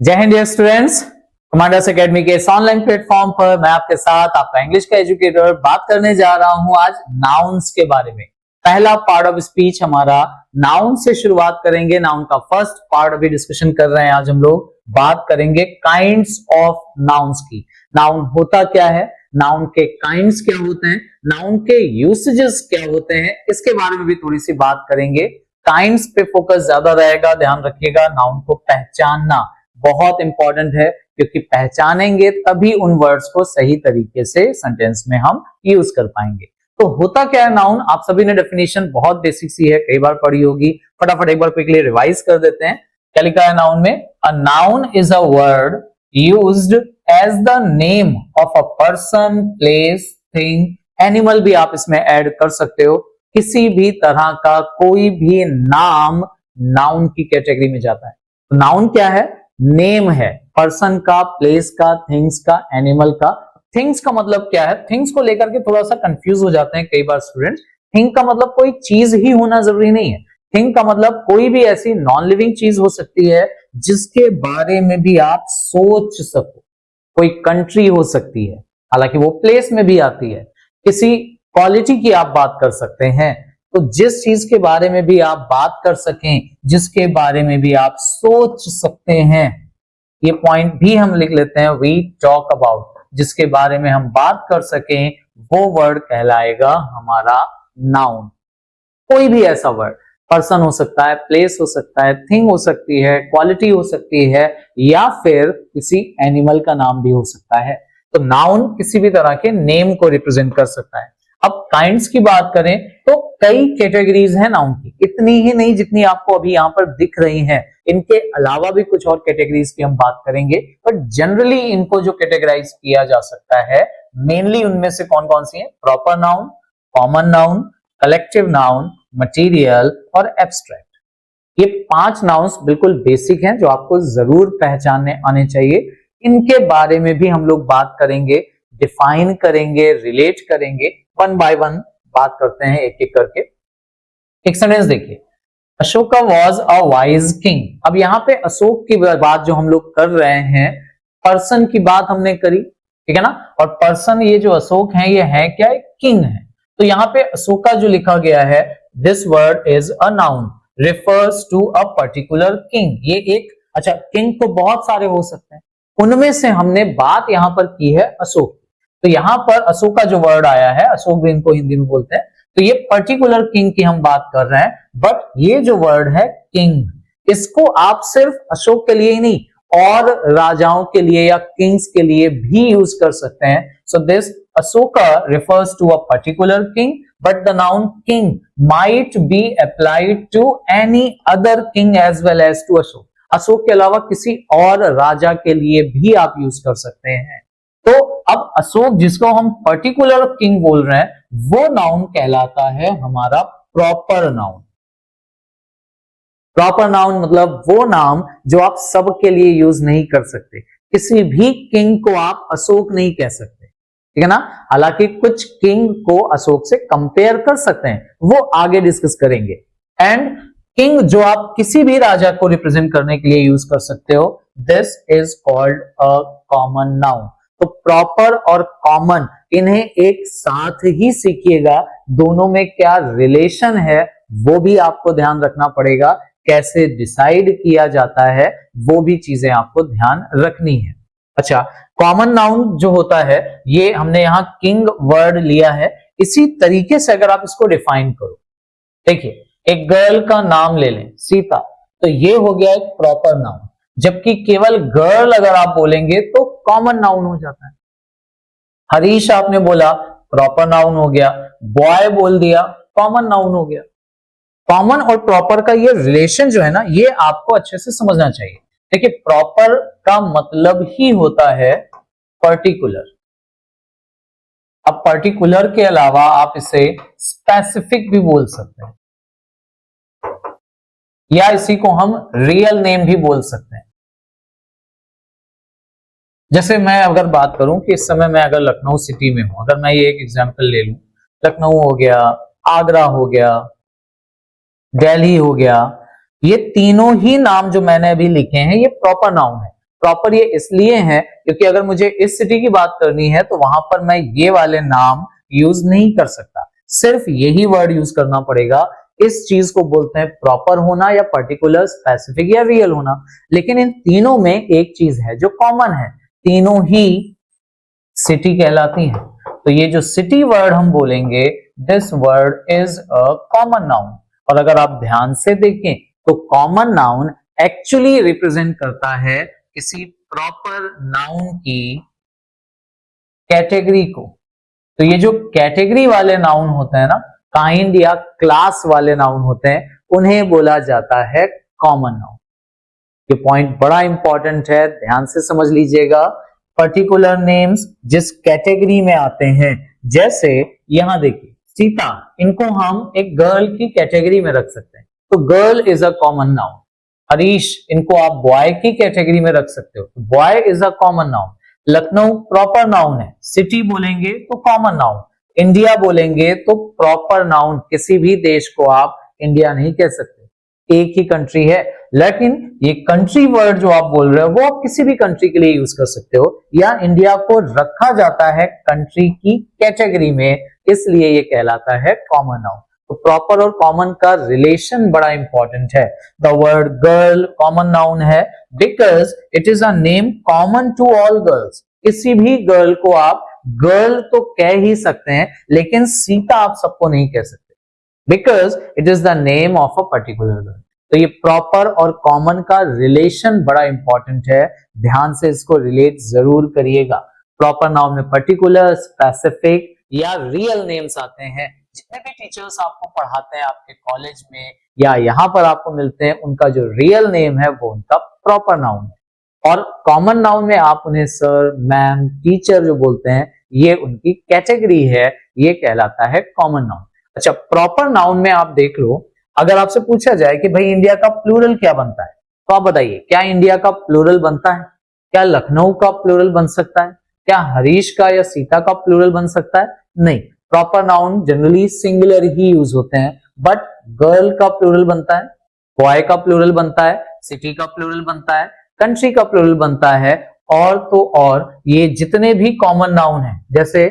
जय Hind dear students, commanders academy के इस ऑनलाइन प्लेटफॉर्म पर मैं आपके साथ आपका इंग्लिश का एजुकेटर बात करने जा रहा हूं आज नाउन्स के बारे में। पहला पार्ट ऑफ स्पीच हमारा नाउन से शुरुआत करेंगे। नाउन का फर्स्ट पार्ट अभी डिस्कशन कर रहे हैं। आज हम लोग बात करेंगे काइंड्स ऑफ नाउन्स की। नाउन होता क्या है, नाउन के काइंड्स क्या होते हैं, नाउन के यूसेजेस क्या होते हैं, इसके बारे में भी थोड़ी सी बात करेंगे। काइंड्स पे फोकस ज्यादा रहेगा, ध्यान रखिएगा। नाउन को पहचानना बहुत इंपॉर्टेंट है, क्योंकि पहचानेंगे तभी उन वर्ड्स को सही तरीके से सेंटेंस में हम यूज कर पाएंगे। तो होता क्या है नाउन, आप सभी ने डेफिनेशन बहुत बेसिक सी है, कई बार पढ़ी होगी, फटाफट एक बार क्विकली रिवाइज कर देते हैं। क्या लिखा है नाउन में? A noun is a word used as the name of a person, place, thing, animal भी आप इसमें ऐड कर सकते हो। किसी भी तरह का कोई भी नाम नाउन की कैटेगरी में जाता है। तो नाउन क्या है? नेम है, पर्सन का, प्लेस का, थिंग्स का, एनिमल का। थिंग्स का मतलब क्या है? थिंग्स को लेकर के थोड़ा सा कंफ्यूज हो जाते हैं कई बार स्टूडेंट्स। थिंग का मतलब कोई चीज ही होना जरूरी नहीं है। थिंग का मतलब कोई भी ऐसी नॉन लिविंग चीज हो सकती है जिसके बारे में भी आप सोच सको। कोई कंट्री हो सकती है, हालांकि वो प्लेस में भी आती है। किसी क्वालिटी की आप बात कर सकते हैं। तो जिस चीज के बारे में भी आप बात कर सकें, जिसके बारे में भी आप सोच सकते हैं, ये पॉइंट भी हम लिख लेते हैं। वी टॉक अबाउट, जिसके बारे में हम बात कर सकें, वो वर्ड कहलाएगा हमारा नाउन। कोई भी ऐसा वर्ड, पर्सन हो सकता है, प्लेस हो सकता है, थिंग हो सकती है, क्वालिटी हो सकती है, या फिर किसी एनिमल का नाम भी हो सकता है। तो नाउन किसी भी तरह के नेम को रिप्रेजेंट कर सकता है। अब काइंड्स की बात करें तो कई कैटेगरीज हैं नाउन की, इतनी ही नहीं जितनी आपको अभी यहां पर दिख रही हैं। इनके अलावा भी कुछ और कैटेगरीज की हम बात करेंगे, बट जनरली इनको जो कैटेगराइज किया जा सकता है, मेनली उनमें से कौन कौन सी है? Proper noun, common noun, collective noun, material और एब्स्ट्रैक्ट। ये 5 नाउन्स बिल्कुल बेसिक हैं जो आपको जरूर पहचानने आने चाहिए। इनके बारे में भी हम लोग बात करेंगे, डिफाइन करेंगे, रिलेट करेंगे। वन बाय वन बात करते हैं एक एक करके। एक सेंटेंस देखिए, Ashoka was a wise king. अब यहाँ पे अशोक की बात जो हम लोग कर रहे हैं, पर्सन की बात हमने करी, ठीक है ना। और पर्सन, ये जो अशोक है, ये है क्या? किंग है। तो यहाँ पे अशोका जो लिखा गया है, this word is a noun, refers to a particular king. ये एक, अच्छा, किंग तो बहुत सारे हो सकते हैं, उनमें से हमने बात यहां पर की है अशोक। तो यहां पर अशोका जो वर्ड आया है, अशोक भी इनको हिंदी में बोलते हैं, तो ये पर्टिकुलर किंग की हम बात कर रहे हैं। बट ये जो वर्ड है किंग, इसको आप सिर्फ अशोक के लिए ही नहीं, और राजाओं के लिए या किंग्स के लिए भी यूज कर सकते हैं। So this Ashoka refers to a particular king, but the noun king might be applied to any other king as well as to Ashok. Ashok के अलावा किसी और राजा के लिए भी आप यूज कर सकते हैं। तो अब अशोक, जिसको हम पर्टिकुलर किंग बोल रहे हैं, वो नाउन कहलाता है हमारा प्रॉपर नाउन। प्रॉपर नाउन मतलब वो नाम जो आप सबके लिए यूज नहीं कर सकते। किसी भी किंग को आप अशोक नहीं कह सकते, ठीक है ना। हालांकि कुछ किंग को अशोक से कंपेयर कर सकते हैं, वो आगे डिस्कस करेंगे। एंड किंग जो आप किसी भी राजा को रिप्रेजेंट करने के लिए यूज कर सकते हो, this is called a common noun. तो प्रॉपर और कॉमन, इन्हें एक साथ ही सीखिएगा। दोनों में क्या रिलेशन है वो भी आपको ध्यान रखना पड़ेगा। कैसे डिसाइड किया जाता है वो भी चीजें आपको ध्यान रखनी है। अच्छा, कॉमन नाउन जो होता है, ये हमने यहां किंग वर्ड लिया है। इसी तरीके से अगर आप इसको डिफाइन करो, देखिए, एक गर्ल का नाम ले लें, सीता, तो ये हो गया एक प्रॉपर नाउन। जबकि केवल गर्ल अगर आप बोलेंगे तो कॉमन नाउन हो जाता है। हरीश आपने बोला, प्रॉपर नाउन हो गया। बॉय बोल दिया, कॉमन नाउन हो गया। कॉमन और प्रॉपर का ये रिलेशन जो है ना, ये आपको अच्छे से समझना चाहिए। देखिए, प्रॉपर का मतलब ही होता है पर्टिकुलर। अब पर्टिकुलर के अलावा आप इसे स्पेसिफिक भी बोल सकते हैं, या इसी को हम रियल नेम भी बोल सकते हैं। जैसे मैं अगर बात करूं कि इस समय मैं अगर लखनऊ सिटी में हूं, अगर मैं ये एक एग्जांपल ले लूं, लखनऊ हो गया, आगरा हो गया, दिल्ली हो गया, ये तीनों ही नाम जो मैंने अभी लिखे हैं, ये प्रॉपर नाउन है। प्रॉपर ये इसलिए है क्योंकि अगर मुझे इस सिटी की बात करनी है तो वहां पर मैं ये वाले नाम यूज नहीं कर सकता, सिर्फ यही वर्ड यूज करना पड़ेगा। इस चीज को बोलते हैं प्रॉपर होना या पर्टिकुलर, स्पेसिफिक या रियल होना। लेकिन इन तीनों में एक चीज है जो कॉमन है, तीनों ही सिटी कहलाती हैं। तो ये जो सिटी वर्ड हम बोलेंगे, this word is a common noun. और अगर आप ध्यान से देखें तो कॉमन नाउन एक्चुअली रिप्रेजेंट करता है किसी प्रॉपर नाउन की कैटेगरी को। तो ये जो कैटेगरी वाले नाउन होते हैं ना, काइंड या क्लास वाले नाउन होते हैं, उन्हें बोला जाता है कॉमन नाउन। ये पॉइंट बड़ा इंपॉर्टेंट है, ध्यान से समझ लीजिएगा। पर्टिकुलर नेम्स जिस कैटेगरी में आते हैं, जैसे यहां देखिए सीता, इनको हम एक गर्ल की कैटेगरी में रख सकते हैं, तो girl is a common noun. Harish, इनको आप बॉय की कैटेगरी में रख सकते हो, boy is a common noun. Lucknow proper noun है, सिटी बोलेंगे तो कॉमन नाउन, इंडिया बोलेंगे तो प्रॉपर नाउन। किसी भी देश को आप इंडिया नहीं कह सकते, एक ही कंट्री है। लेकिन ये कंट्री वर्ड जो आप बोल रहे हो वो आप किसी भी कंट्री के लिए यूज कर सकते हो, या इंडिया को रखा जाता है कंट्री की कैटेगरी में, इसलिए ये कहलाता है कॉमन नाउन। तो प्रॉपर और कॉमन का रिलेशन बड़ा इंपॉर्टेंट है। The word girl common noun है because it is a name common to all girls. किसी भी गर्ल को आप गर्ल तो कह ही सकते हैं, लेकिन सीता आप सबको नहीं कह सकते, because it is the name of a particular girl. तो ये प्रॉपर और कॉमन का रिलेशन बड़ा इंपॉर्टेंट है, ध्यान से इसको रिलेट जरूर करिएगा। प्रॉपर नाउन में पर्टिकुलर, स्पेसिफिक या रियल नेम्स आते हैं। जितने भी टीचर्स आपको पढ़ाते हैं आपके कॉलेज में या यहाँ पर आपको मिलते हैं, उनका जो रियल नेम है वो उनका प्रॉपर नाउन है। और कॉमन नाउन में आप उन्हें सर, मैम, टीचर जो बोलते हैं, ये उनकी कैटेगरी है, ये कहलाता है कॉमन नाउन। अच्छा, प्रॉपर नाउन में आप देख लो, अगर आपसे पूछा जाए कि भाई इंडिया का प्लूरल क्या बनता है, तो आप बताइए क्या इंडिया का प्लूरल बनता है? क्या लखनऊ का प्लूरल बन सकता है? क्या हरीश का या सीता का प्लूरल बन सकता है? नहीं। प्रॉपर नाउन जनरली सिंगुलर ही यूज होते हैं, बट गर्ल का प्लूरल बनता है, बॉय का प्लूरल बनता है, सिटी का प्लूरल बनता है, कंट्री का प्लूरल बनता है, और तो और ये जितने भी कॉमन नाउन है, जैसे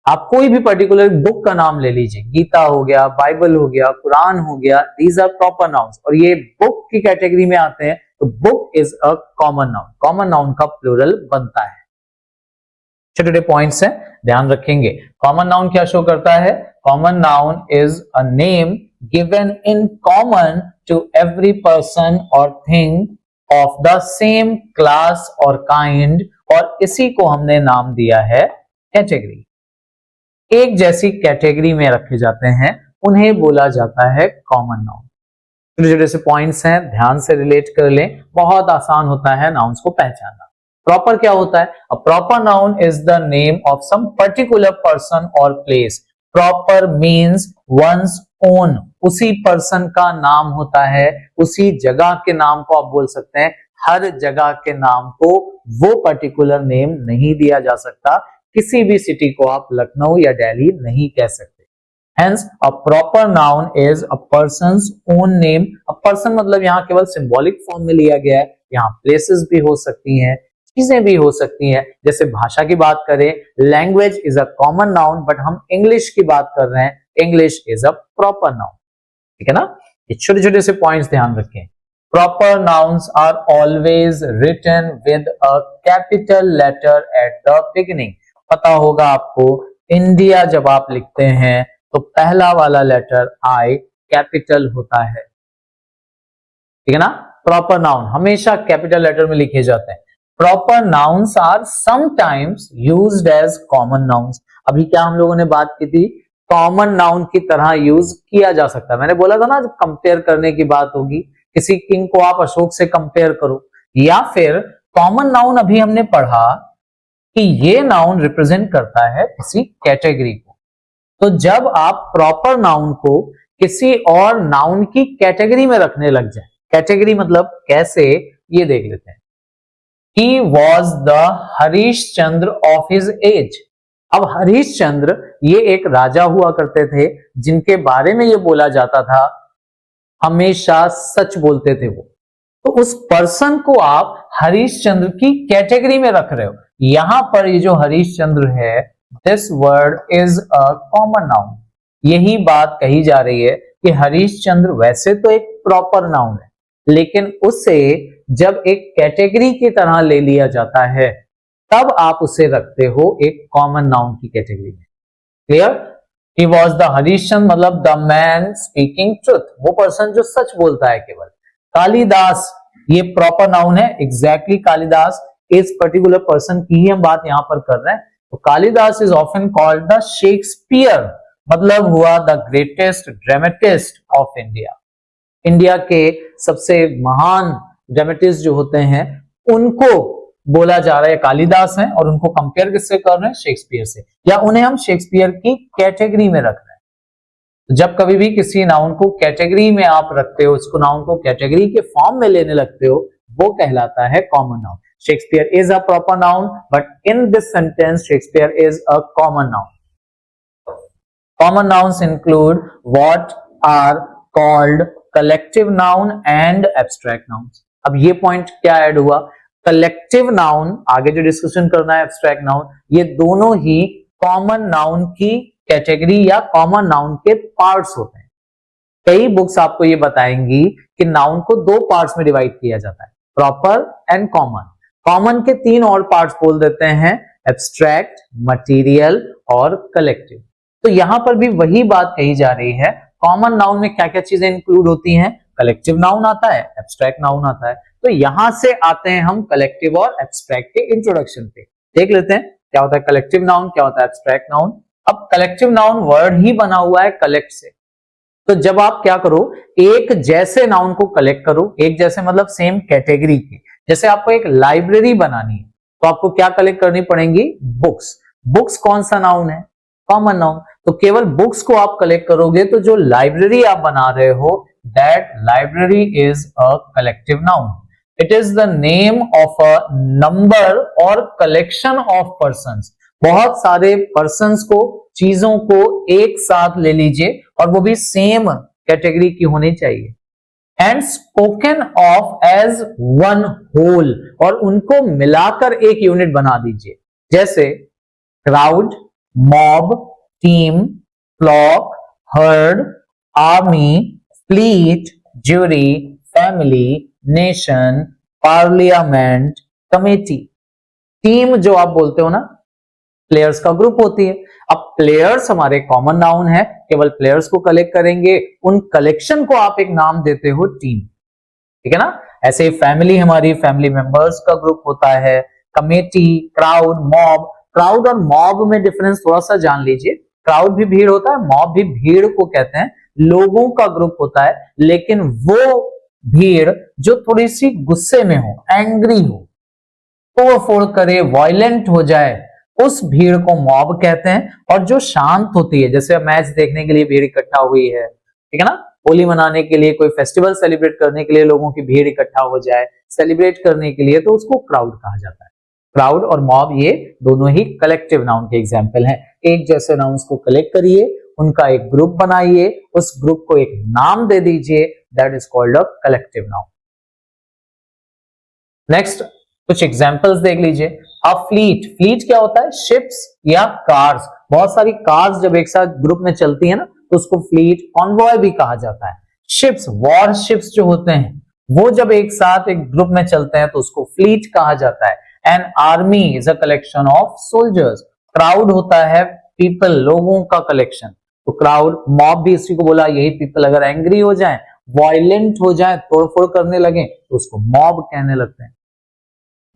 आप कोई भी पर्टिकुलर बुक का नाम ले लीजिए, गीता हो गया, बाइबल हो गया, कुरान हो गया, दीज आर प्रॉपर नाउन्स और ये बुक की कैटेगरी में आते हैं, तो book is a common noun. Common noun का प्लूरल बनता है। छोटे छोटे पॉइंट्स हैं, ध्यान रखेंगे। कॉमन नाउन क्या शो करता है? Common noun is a name given in common to every person और thing of the same class और काइंड, और इसी को हमने नाम दिया है कैटेगरी। एक जैसी कैटेगरी में रखे जाते हैं, उन्हें बोला जाता है कॉमन नाउन। छोटे छोटे से पॉइंट्स हैं, ध्यान से रिलेट कर लें, बहुत आसान होता है नाउन्स को पहचानना। प्रॉपर क्या होता है? A proper noun is the name of some particular person और place. Proper means one's, उसी पर्सन का नाम होता है, उसी जगह के नाम को आप बोल सकते हैं। हर जगह के नाम को वो पर्टिकुलर नेम नहीं दिया जा सकता, किसी भी सिटी को आप लखनऊ या दिल्ली नहीं कह सकते। Hence, a proper noun is a person's own name. A person मतलब यहाँ केवल सिंबॉलिक फॉर्म में लिया गया है, यहाँ प्लेसेस भी हो सकती हैं, चीजें भी हो सकती हैं। जैसे भाषा की बात करें, language is a common noun, but हम इंग्लिश की बात कर रहे हैं, English is a proper noun. ठीक है ना? ये छोटे छोटे से पॉइंट्स ध्यान रखें। Proper nouns are always written with a capital letter at the beginning. पता होगा आपको, इंडिया जब आप लिखते हैं तो पहला वाला लेटर आई कैपिटल होता है। ठीक है ना? प्रॉपर नाउन हमेशा कैपिटल लेटर में लिखे जाते हैं। Proper nouns are sometimes used as common nouns. अभी क्या हम लोगों ने बात की थी, कॉमन नाउन की तरह यूज किया जा सकता है। मैंने बोला था ना, जब कंपेयर करने की बात होगी, किसी किंग को आप अशोक से कंपेयर करो, या फिर कॉमन नाउन अभी हमने पढ़ा कि ये नाउन रिप्रेजेंट करता है किसी कैटेगरी को। तो जब आप प्रॉपर नाउन को किसी और नाउन की कैटेगरी में रखने लग जाए, कैटेगरी मतलब कैसे, ये देख लेते हैं। He was the Harish Chandra of his age. अब हरीश चंद्र ये एक राजा हुआ करते थे, जिनके बारे में ये बोला जाता था, हमेशा सच बोलते थे वो। तो उस पर्सन को आप हरीशचंद्र की कैटेगरी में रख रहे हो। यहां पर ये जो हरीशचंद्र है, this word is a common noun. यही बात कही जा रही है कि हरीशचंद्र वैसे तो एक प्रॉपर नाउन है, लेकिन उसे जब एक कैटेगरी की तरह ले लिया जाता है तब आप उसे रखते हो एक कॉमन नाउन की कैटेगरी में। Clear? He was the Harishchandra मतलब द मैन स्पीकिंग ट्रुथ, वो पर्सन जो सच बोलता है केवल। कालिदास ये प्रॉपर नाउन है, एग्जैक्टली कालिदास, इस पर्टिकुलर पर्सन की ही हम बात यहां पर कर रहे हैं। तो Kalidas is often called the Shakespeare, मतलब हुआ the greatest dramatist of India. India के सबसे महान ड्रामेटिस्ट जो होते हैं उनको बोला जा रहा है कालिदास हैं, और उनको कंपेयर किससे कर रहे हैं? शेक्सपियर से, या उन्हें हम शेक्सपियर की कैटेगरी में रख रहे हैं। जब कभी भी किसी नाउन को कैटेगरी में आप रखते हो, उसको नाउन को कैटेगरी के फॉर्म में लेने लगते हो, वो कहलाता है common noun. Shakespeare is a proper noun, but in this sentence Shakespeare is a common noun. Common nouns include what are called collective noun and abstract nouns. अब ये पॉइंट क्या ऐड हुआ? कलेक्टिव नाउन, आगे जो discussion करना है abstract noun, ये दोनों ही कॉमन नाउन की कैटेगरी या कॉमन नाउन के पार्ट्स होते हैं। कई बुक्स आपको ये बताएंगी कि नाउन को दो पार्ट्स में डिवाइड किया जाता है, प्रॉपर एंड कॉमन। कॉमन के तीन और पार्ट्स बोल देते हैं, एब्स्ट्रैक्ट, मटीरियल और कलेक्टिव। तो यहां पर भी वही बात कही जा रही है, कॉमन नाउन में क्या क्या चीजें इंक्लूड होती हैं? कलेक्टिव नाउन आता है, एब्स्ट्रैक्ट नाउन आता है। तो यहां से आते हैं हम कलेक्टिव और एब्स्ट्रैक्ट के इंट्रोडक्शन पे। देख लेते हैं क्या होता है कलेक्टिव नाउन, क्या होता है एब्स्ट्रैक्ट नाउन। अब कलेक्टिव नाउन वर्ड ही बना हुआ है कलेक्ट से। तो जब आप क्या करो, एक जैसे नाउन को कलेक्ट करो, एक जैसे मतलब सेम कैटेगरी के। जैसे आपको एक लाइब्रेरी बनानी है तो आपको क्या कलेक्ट करनी पड़ेंगी? बुक्स। बुक्स कौन सा नाउन है? Common noun. तो केवल बुक्स को आप कलेक्ट करोगे तो जो लाइब्रेरी आप बना रहे हो, that library is a collective noun. It is the name of a number और कलेक्शन ऑफ पर्संस। बहुत सारे पर्संस को, चीजों को एक साथ ले लीजिए, और वो भी सेम कैटेगरी की होनी चाहिए। And spoken of as one whole, और उनको मिलाकर एक यूनिट बना दीजिए। जैसे crowd, mob, team, flock, herd, army, fleet, jury, family, nation, parliament, committee. Team जो आप बोलते हो ना, प्लेयर्स का ग्रुप होती है। अब प्लेयर्स हमारे कॉमन नाउन है, केवल प्लेयर्स को कलेक्ट करेंगे, उन कलेक्शन को आप एक नाम देते हो टीम। ठीक है ना? ऐसे फैमिली हमारी फैमिली मेंबर्स का ग्रुप होता है, कमेटी, क्राउड, मॉब। क्राउड और मॉब में डिफरेंस थोड़ा सा जान लीजिए। क्राउड भी भीड़ होता है, मॉब भी भीड़ को कहते हैं, लोगों का ग्रुप होता है, लेकिन वो भीड़ जो थोड़ी सी गुस्से में हो, एंग्री हो, तोड़फोड़ करे, वायलेंट हो जाए, उस भीड़ को मॉब कहते हैं। और जो शांत होती है, जैसे मैच देखने के लिए भीड़ इकट्ठा हुई है, ठीक है ना, होली मनाने के लिए, कोई फेस्टिवल सेलिब्रेट करने के लिए लोगों की भीड़ इकट्ठा हो जाए, सेलिब्रेट करने के लिए, तो उसको क्राउड कहा जाता है। क्राउड और मॉब ये दोनों ही कलेक्टिव नाउन के एग्जाम्पल हैं। एक जैसे नाउन्स को कलेक्ट करिए, उनका एक ग्रुप बनाइए, उस ग्रुप को एक नाम दे दीजिए, that is called a collective noun. Next कुछ एग्जाम्पल्स देख लीजिए। अ फ्लीट, फ्लीट क्या होता है? शिप्स या कार्स। बहुत सारी कार्स जब एक साथ ग्रुप में चलती है ना, तो उसको फ्लीट, कॉन्वॉय भी कहा जाता है। शिप्स, वॉर शिप्स जो होते हैं, वो जब एक साथ एक ग्रुप में चलते हैं तो उसको फ्लीट कहा जाता है। An army is a collection of soldiers. Crowd होता है पीपल, लोगों का कलेक्शन। तो क्राउड, मॉब भी इसी को बोला, यही पीपल अगर एंग्री हो जाएं, वायलेंट हो जाएं, तोड़फोड़ करने लगे, तो उसको मॉब कहने लगते हैं।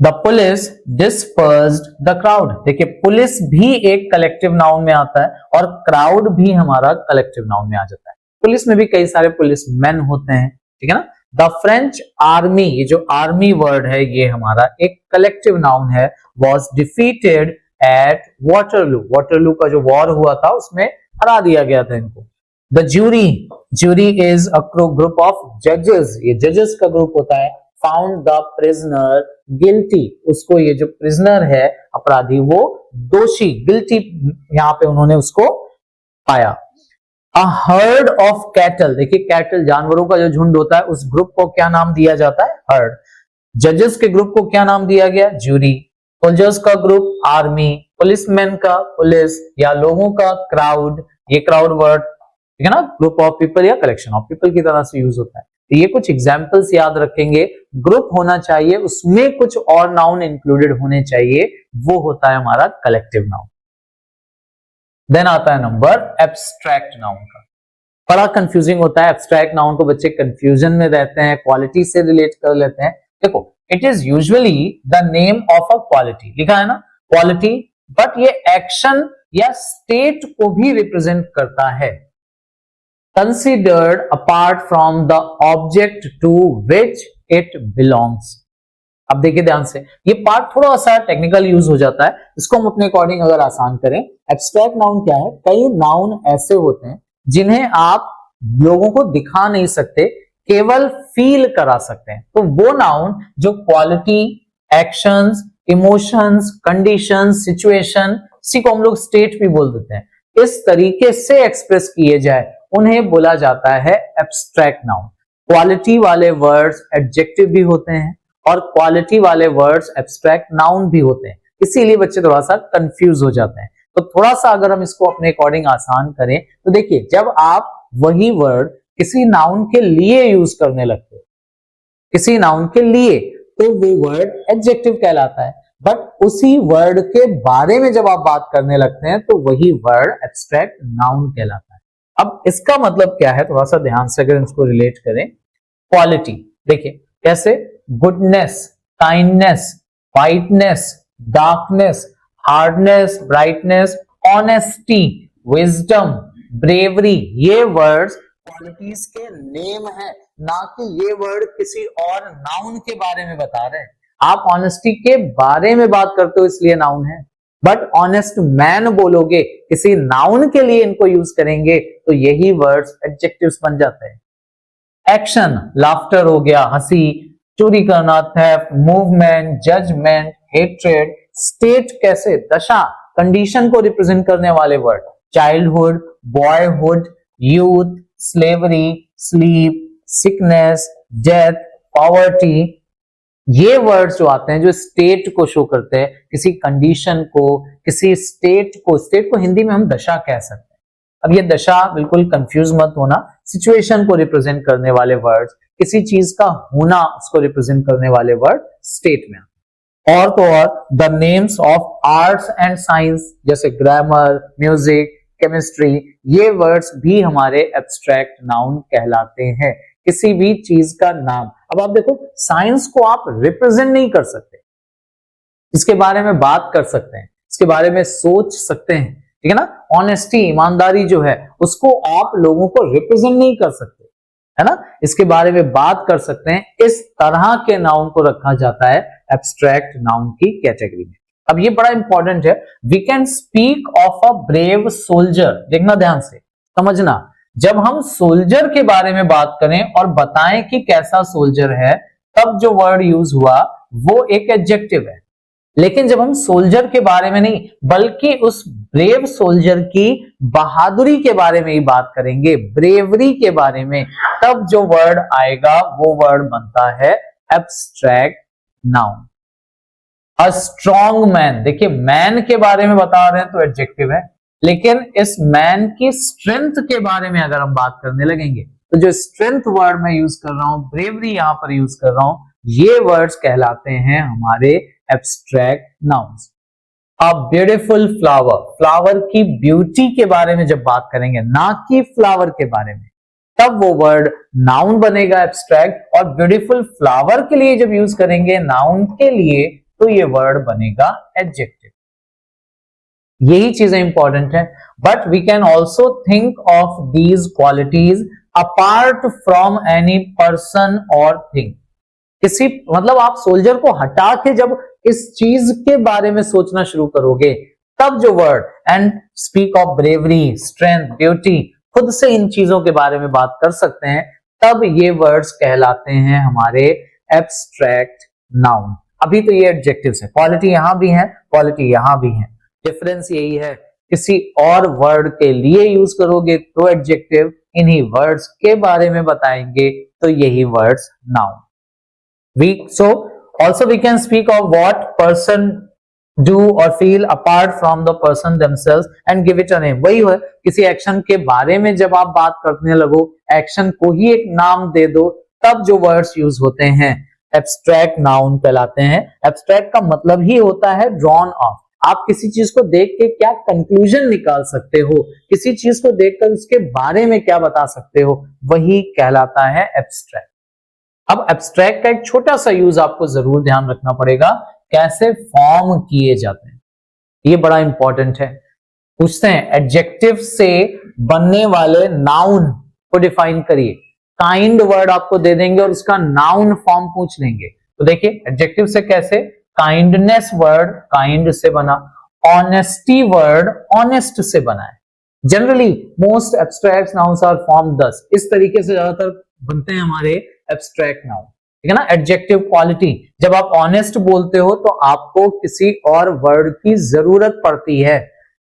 The police dispersed the crowd. देखिए, पुलिस भी एक कलेक्टिव नाउन में आता है और क्राउड भी हमारा कलेक्टिव नाउन में आ जाता है। पुलिस में भी कई सारे पुलिस मैन होते हैं, ठीक है ना। द फ्रेंच आर्मी, ये जो आर्मी वर्ड है ये हमारा एक कलेक्टिव नाउन है, was defeated at Waterloo. Waterloo का जो वॉर हुआ था उसमें हरा दिया गया था इनको। The jury, jury is a group of जजेस, ये जजेस का ग्रुप होता है। फाउंड द प्रिजनर गिल्टी, उसको, ये जो प्रिजनर है अपराधी, वो दोषी, गिल्टी, यहां पे उन्होंने उसको पाया। अ हर्ड ऑफ कैटल, देखिए कैटल जानवरों का जो झुंड होता है उस ग्रुप को क्या नाम दिया जाता है? हर्ड। जजेस के ग्रुप को क्या नाम दिया गया? जूरी। सोल्जर्स का ग्रुप आर्मी, पुलिसमैन का पुलिस, या लोगों का क्राउड, ये क्राउड वर्ड ठीक है ना, ग्रुप ऑफ पीपल या कलेक्शन ऑफ पीपल की तरह से यूज होता है। तो ये कुछ एग्जाम्पल्स याद रखेंगे। ग्रुप होना चाहिए, उसमें कुछ और नाउन इंक्लूडेड होने चाहिए, वो होता है हमारा कलेक्टिव नाउन। देन आता है नंबर एब्स्ट्रैक्ट नाउन का। बड़ा कंफ्यूजिंग होता है एब्स्ट्रैक्ट नाउन को, बच्चे कंफ्यूजन में रहते हैं, क्वालिटी से रिलेट कर लेते हैं। देखो, it is usually the name of a quality, लिखा है ना क्वालिटी, बट ये एक्शन या स्टेट को भी रिप्रेजेंट करता है। Considered apart from the object to which it belongs. अब देखिए ध्यान से, ये पार्ट थोड़ा सा टेक्निकल यूज हो जाता है, इसको हम अपने अकॉर्डिंग अगर आसान करें। एब्स्ट्रैक्ट नाउन क्या है? कई नाउन ऐसे होते हैं जिन्हें आप लोगों को दिखा नहीं सकते, केवल फील करा सकते हैं। तो वो नाउन जो quality, actions, emotions, conditions, situation, इसी को हम लोग स्टेट भी बोल देते हैं, इस तरीके से एक्सप्रेस किए जाए उन्हें बोला जाता है एब्स्ट्रैक्ट नाउन। क्वालिटी वाले वर्ड्स एडजेक्टिव भी होते हैं और क्वालिटी वाले वर्ड्स एब्स्ट्रैक्ट नाउन भी होते हैं, इसीलिए बच्चे थोड़ा सा कंफ्यूज हो जाते हैं। तो थोड़ा सा अगर हम इसको अपने अकॉर्डिंग आसान करें तो देखिए, जब आप वही वर्ड किसी नाउन के लिए यूज करने लगते हो, किसी नाउन के लिए, तो वो वर्ड एडजेक्टिव कहलाता है। बट उसी वर्ड के बारे में जब आप बात करने लगते हैं तो वही वर्ड एब्स्ट्रैक्ट नाउन कहलाता है। अब इसका मतलब क्या है, थोड़ा सा ध्यान से अगर इसको रिलेट करें। क्वालिटी देखिए कैसे, goodness, kindness, whiteness, darkness, hardness, brightness, honesty, wisdom, bravery, ये वर्ड्स क्वालिटीज के नेम है, ना कि ये वर्ड किसी और नाउन के बारे में बता रहे हैं। आप ऑनेस्टी के बारे में बात करते हो इसलिए नाउन है, बट ऑनेस्ट मैन बोलोगे, किसी नाउन के लिए इनको यूज करेंगे तो यही वर्ड्स एडजेक्टिव्स बन जाते हैं। एक्शन, लाफ्टर हो गया, हंसी, चोरी करना, theft, movement, judgement, hatred. State कैसे, दशा, कंडीशन को रिप्रेजेंट करने वाले word, childhood, boyhood, youth, slavery, sleep, sickness, death, poverty, ये वर्ड्स जो आते हैं जो स्टेट को शो करते हैं, किसी कंडीशन को, किसी स्टेट को हिंदी में हम दशा कह सकते हैं। अब ये दशा, बिल्कुल कंफ्यूज मत होना, सिचुएशन को रिप्रेजेंट करने वाले वर्ड्स, किसी चीज का होना उसको रिप्रेजेंट करने वाले वर्ड स्टेट में। और तो और the names of arts and science जैसे ग्रामर, म्यूजिक, केमिस्ट्री, ये वर्ड्स भी हमारे एब्स्ट्रैक्ट नाउन कहलाते हैं, किसी भी चीज का नाम। अब आप देखो, साइंस को आप रिप्रेजेंट नहीं कर सकते, इसके बारे में बात कर सकते हैं, इसके बारे में सोच सकते हैं, ठीक है ना। ऑनेस्टी, ईमानदारी जो है उसको आप लोगों को रिप्रेजेंट नहीं कर सकते, है ना, इसके बारे में बात कर सकते हैं। इस तरह के नाउन को रखा जाता है एब्स्ट्रैक्ट नाउन की कैटेगरी में। अब ये बड़ा इंपॉर्टेंट है, we can speak of a brave soldier. देखना ध्यान से, समझना, जब हम सोल्जर के बारे में बात करें और बताएं कि कैसा सोल्जर है, तब जो वर्ड यूज हुआ वो एक एडजेक्टिव है। लेकिन जब हम सोल्जर के बारे में नहीं, बल्कि उस ब्रेव सोल्जर की बहादुरी के बारे में ही बात करेंगे, ब्रेवरी के बारे में, तब जो वर्ड आएगा वो वर्ड बनता है abstract noun. A strong man, देखिए मैन के बारे में बता रहे हैं तो एडजेक्टिव है, लेकिन इस मैन की स्ट्रेंथ के बारे में अगर हम बात करने लगेंगे तो जो स्ट्रेंथ वर्ड मैं यूज कर रहा हूं, ब्रेवरी यहां पर यूज कर रहा हूं, ये वर्ड्स कहलाते हैं हमारे abstract nouns. A beautiful flower, flower की ब्यूटी के बारे में जब बात करेंगे, ना कि फ्लावर के बारे में, तब वो वर्ड नाउन बनेगा एब्स्ट्रैक्ट। और ब्यूटीफुल फ्लावर के लिए जब यूज करेंगे नाउन के लिए, तो ये वर्ड बनेगा एडजेक्टिव। यही चीजें इंपॉर्टेंट है। But we can also think of these qualities apart from any person और थिंग। किसी, मतलब आप सोल्जर को हटा के जब इस चीज के बारे में सोचना शुरू करोगे, तब जो word and speak of bravery, strength, beauty, खुद से इन चीजों के बारे में बात कर सकते हैं, तब ये वर्ड्स कहलाते हैं हमारे एब्स्ट्रैक्ट नाउन। अभी तो ये एडजेक्टिव्स है, क्वालिटी यहां भी है, क्वालिटी यहां भी है, डिफरेंस यही है किसी और वर्ड के लिए यूज करोगे तो एडजेक्टिव, इन्हीं वर्ड्स के बारे में बताएंगे तो यही words noun. So also we can speak of what person do or feel apart from the person themselves and give it a name। वही है, किसी एक्शन के बारे में जब आप बात करने लगो, एक्शन को ही एक नाम दे दो, तब जो वर्ड्स यूज होते हैं एब्स्ट्रैक्ट नाउन कहलाते हैं। एब्स्ट्रैक्ट का मतलब ही होता है ड्रॉन ऑफ। आप किसी चीज को देख के क्या कंक्लूजन निकाल सकते हो, किसी चीज को देखकर उसके बारे में क्या बता सकते हो, वही कहलाता है एब्स्ट्रैक्ट। अब एब्स्ट्रैक्ट का एक छोटा सा यूज आपको जरूर ध्यान रखना पड़ेगा, कैसे फॉर्म किए जाते हैं, ये बड़ा इंपॉर्टेंट है। पूछते हैं एडजेक्टिव से बनने वाले नाउन को डिफाइन करिए। काइंड वर्ड आपको दे देंगे और उसका नाउन फॉर्म पूछ लेंगे। तो देखिए एडजेक्टिव से कैसे, काइंडनेस वर्ड काइंड से बना, ऑनेस्टी वर्ड ऑनेस्ट से बना है। Generally most abstract nouns are form thus, इस तरीके से ज्यादातर बनते हैं हमारे एब्स्ट्रैक्ट नाउन, ठीक है ना। एडजेक्टिव क्वालिटी, जब आप ऑनेस्ट बोलते हो तो आपको किसी और वर्ड की जरूरत पड़ती है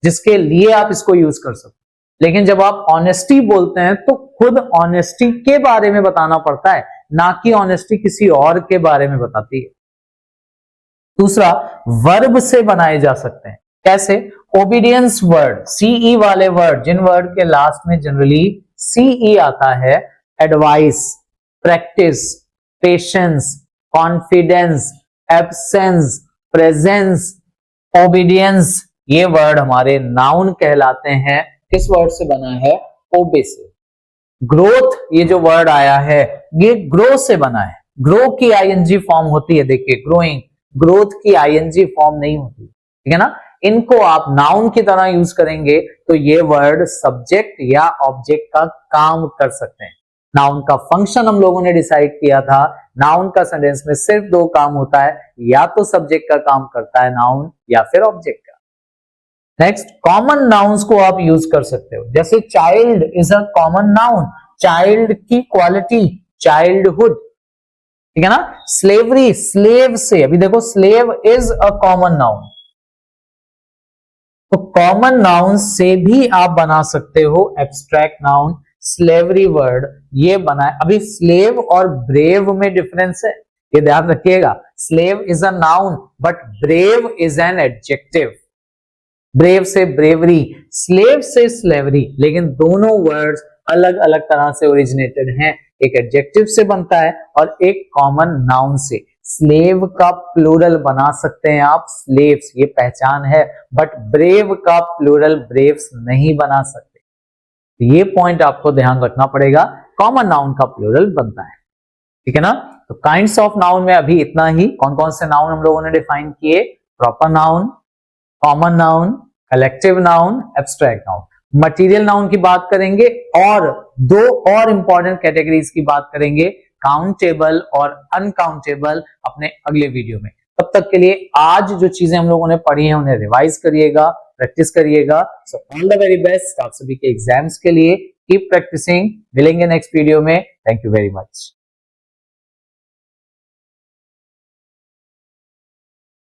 जिसके लिए आप इसको यूज कर सकते, लेकिन जब आप ऑनेस्टी बोलते हैं तो खुद ऑनेस्टी के बारे में बताना पड़ता है, ना कि ऑनेस्टी किसी और के बारे में बताती है। दूसरा, वर्ब से बनाए जा सकते हैं। कैसे, ओबीडियंस वर्ड, सीई वाले वर्ड, जिन वर्ड के लास्ट में जनरली सीई आता है, advice, practice, patience, confidence, absence, presence, obedience, ये वर्ड हमारे नाउन कहलाते हैं। किस वर्ड से बना है, ओबे से। ग्रोथ, ये जो वर्ड आया है ये ग्रो से बना है, ग्रो की आईएनजी फॉर्म होती है, देखिए ग्रोइंग, ग्रोथ की आईएनजी फॉर्म नहीं होती, ठीक है ना। इनको आप नाउन की तरह यूज करेंगे तो ये वर्ड सब्जेक्ट या ऑब्जेक्ट का काम कर सकते हैं। नाउन का फंक्शन हम लोगों ने डिसाइड किया था, नाउन का सेंटेंस में सिर्फ दो काम होता है, या तो सब्जेक्ट का काम करता है नाउन या फिर ऑब्जेक्ट का। नेक्स्ट, कॉमन नाउन्स को आप यूज कर सकते हो, जैसे child is a common noun, child की क्वालिटी चाइल्डहुड, ठीक है ना। स्लेवरी, स्लेव से, अभी देखो slave is a common noun, तो कॉमन नाउन से भी आप बना सकते हो एब्स्ट्रैक्ट नाउन। स्लेवरी वर्ड ये बना है, अभी स्लेव और ब्रेव में डिफरेंस है, ये ध्यान रखिएगा। Slave is a noun but brave is an adjective. Brave से ब्रेवरी, स्लेव से स्लेवरी, लेकिन दोनों वर्ड्स अलग अलग तरह से ओरिजिनेटेड हैं। एक एडजेक्टिव से बनता है और एक कॉमन नाउन से। स्लेव का प्लूरल बना सकते हैं आप, स्लेव्स, ये पहचान है, बट ब्रेव का प्लूरल ब्रेव्स नहीं बना सकते। ये पॉइंट आपको ध्यान रखना पड़ेगा, कॉमन नाउन का प्लूरल बनता है, ठीक है ना। तो काइंड्स ऑफ नाउन में अभी इतना ही। कौन कौन से नाउन हम लोगों ने डिफाइन किए, proper noun, common noun, collective noun, abstract noun. Material noun की बात करेंगे और दो और इंपॉर्टेंट कैटेगरीज की बात करेंगे, काउंटेबल और अनकाउंटेबल, अपने अगले वीडियो में। तब तक के लिए आज जो चीजें हम लोगों ने पढ़ी हैं उन्हें रिवाइज करिएगा, प्रैक्टिस करिएगा। So all the very best आप सभी के एग्जाम्स के लिए। कीप प्रैक्टिसिंग, मिलेंगे नेक्स्ट वीडियो में। Thank you very much.